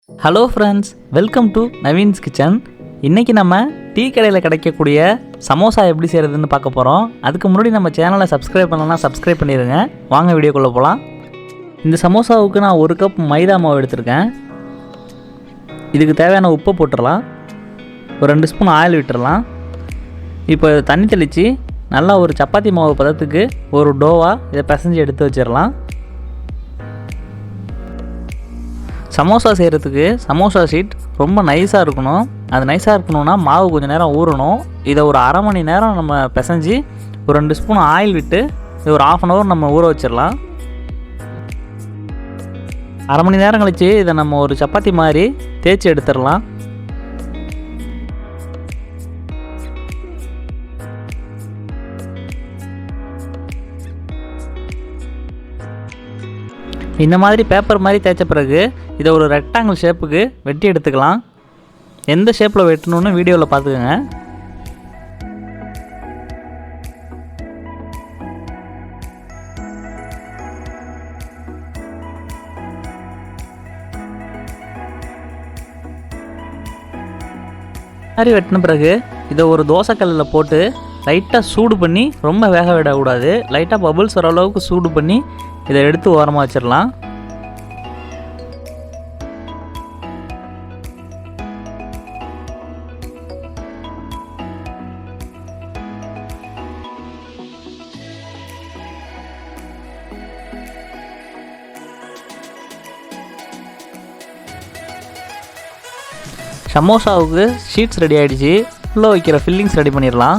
Hello friends, welcome to Naveen's kitchen. இன்றைக்கி நம்ம tea கடையில் கிடைக்கக்கூடிய சமோசா எப்படி செய்கிறதுன்னு பார்க்க போகிறோம். அதுக்கு முன்னாடி நம்ம சேனலை சப்ஸ்கிரைப் பண்ணலன்னா சப்ஸ்கிரைப் பண்ணிடுங்க. வாங்க வீடியோக்குள்ளே போகலாம். இந்த சமோசாவுக்கு நான் 1 கப் மைதா மாவு எடுத்திருக்கேன். இதுக்கு தேவையான உப்பை போட்டுடலாம். ஒரு 2 ஸ்பூன் ஆயில் விட்டுடலாம். இப்போ தண்ணி தெளித்து நல்லா ஒரு சப்பாத்தி மாவு பதத்துக்கு ஒரு டோவாக இதை பிசைஞ்சு எடுத்து வச்சிடலாம். சமோசா செய்கிறதுக்கு சமோசா ஷீட் ரொம்ப நைஸாக இருக்கணும். அது நைஸாக இருக்கணும்னா மாவு கொஞ்சம் நேரம் ஊறணும். இதை ஒரு அரை மணி நேரம் நம்ம பிசைஞ்சு ஒரு 2 ஸ்பூன் ஆயில் விட்டு இது ஒரு 1/2 hour நம்ம ஊற வச்சிடலாம். அரை மணி நேரம் கழித்து இதை நம்ம ஒரு சப்பாத்தி மாதிரி தேய்ச்சி எடுத்துடலாம். இந்த மாதிரி பேப்பர் மாதிரி தேய்ச்ச பிறகு இதை ஒரு ரெக்டாங்கிள் ஷேப்புக்கு வெட்டி எடுத்துக்கலாம். எந்த ஷேப்பில் வெட்டணும்னு வீடியோவில் பார்த்துக்கோங்க. மாதிரி வெட்டின பிறகு இதை ஒரு தோசைக்கல்லில் போட்டு லைட்டாக சூடு பண்ணி ரொம்ப வேக விடக்கூடாது. லைட்டாக பபுள்ஸ் வர அளவுக்கு சூடு பண்ணி இதை எடுத்து ஓரமாக வச்சிடலாம். சமோசாவுக்கு ஷீட்ஸ் ரெடி ஆகிடுச்சு. உள்ளே வைக்கிற ஃபில்லிங்ஸ் ரெடி பண்ணிடலாம்.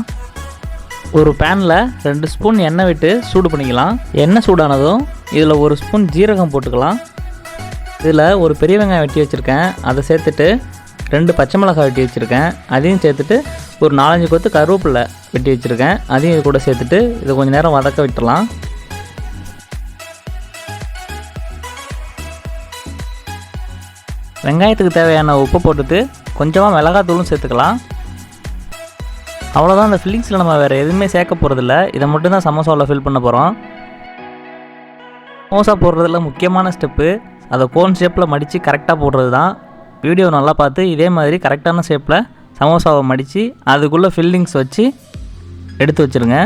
ஒரு பேனில் 2 ஸ்பூன் எண்ணெய் விட்டு சூடு பண்ணிக்கலாம். எண்ணெய் சூடானதும் இதில் 1 ஸ்பூன் ஜீரகம் போட்டுக்கலாம். இதில் ஒரு பெரிய வெங்காயம் வெட்டி வச்சுருக்கேன், அதை சேர்த்துட்டு 2 பச்சை மிளகாய் வெட்டி வச்சுருக்கேன், அதையும் சேர்த்துட்டு ஒரு 4-5 கொத்து கருவேப்பிலை வெட்டி வச்சுருக்கேன், அதையும் இது கூட சேர்த்துட்டு இதை கொஞ்சம் நேரம் வதக்க விட்டுடலாம். வெங்காயத்துக்கு தேவையான உப்பு போட்டுட்டு கொஞ்சமாக மிளகாத்தூளும் சேர்த்துக்கலாம். அவ்வளோதான். அந்த ஃபில்லிங்ஸில் நம்ம வேறு எதுவுமே சேர்க்க போகிறதில்ல. இதை மட்டும்தான் சமோசாவில் ஃபில் பண்ண போகிறோம். சமோசா போடுறதுல முக்கியமான ஸ்டெப்பு அதை கோன் ஷேப்பில் மடித்து கரெக்டாக போடுறது தான். வீடியோ நல்லா பார்த்து இதே மாதிரி கரெக்டான ஷேப்பில் சமோசாவை மடித்து அதுக்குள்ளே ஃபில்லிங்ஸ் வச்சு எடுத்து வச்சுருங்க.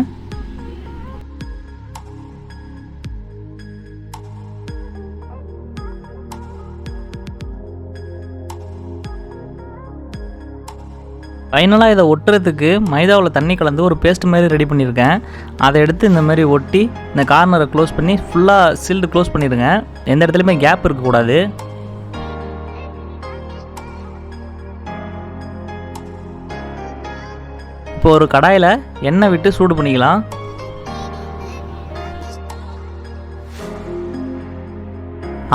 ஃபைனலாக இதை ஒட்டுறதுக்கு மைதாவில் தண்ணி கலந்து ஒரு பேஸ்ட் மாதிரி ரெடி பண்ணியிருக்கேன். அதை எடுத்து இந்த மாதிரி ஒட்டி இந்த கார்னரை க்ளோஸ் பண்ணி ஃபுல்லாக சீல்டு க்ளோஸ் பண்ணிடுங்க. எந்த இடத்துலையுமே கேப் இருக்கக்கூடாது. இப்போ ஒரு கடாயில் எண்ணெய் விட்டு சூடு பண்ணிக்கலாம்.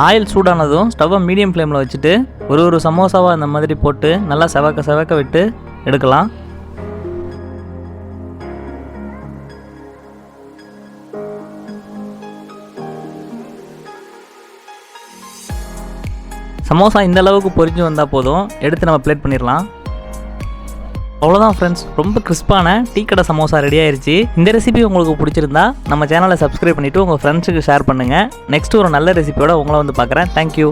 ஆயில் சூடானதும் ஸ்டவ்வை மீடியம் ஃப்ளேமில் வச்சுட்டு ஒரு சமோசாவாக இந்த மாதிரி போட்டு நல்லா செவக்க விட்டு எடுக்கலாம். சமோசா இந்த அளவுக்கு பொரிஞ்சு வந்தால் போதும், எடுத்து நம்ம பிளேட் பண்ணிடலாம். அவ்வளோதான் ஃப்ரெண்ட்ஸ், ரொம்ப கிறிஸ்பான டீ கடை சமோசா ரெடி ஆயிடுச்சு. இந்த ரெசிபி உங்களுக்கு பிடிச்சிருந்தா நம்ம சேனலை சப்ஸ்கிரைப் பண்ணிவிட்டு உங்கள் ஃப்ரெண்ட்ஸுக்கு ஷேர் பண்ணுங்கள். நெக்ஸ்ட் ஒரு நல்ல ரெசிபியோட உங்களை வந்து பார்க்குறேன். தேங்க்யூ.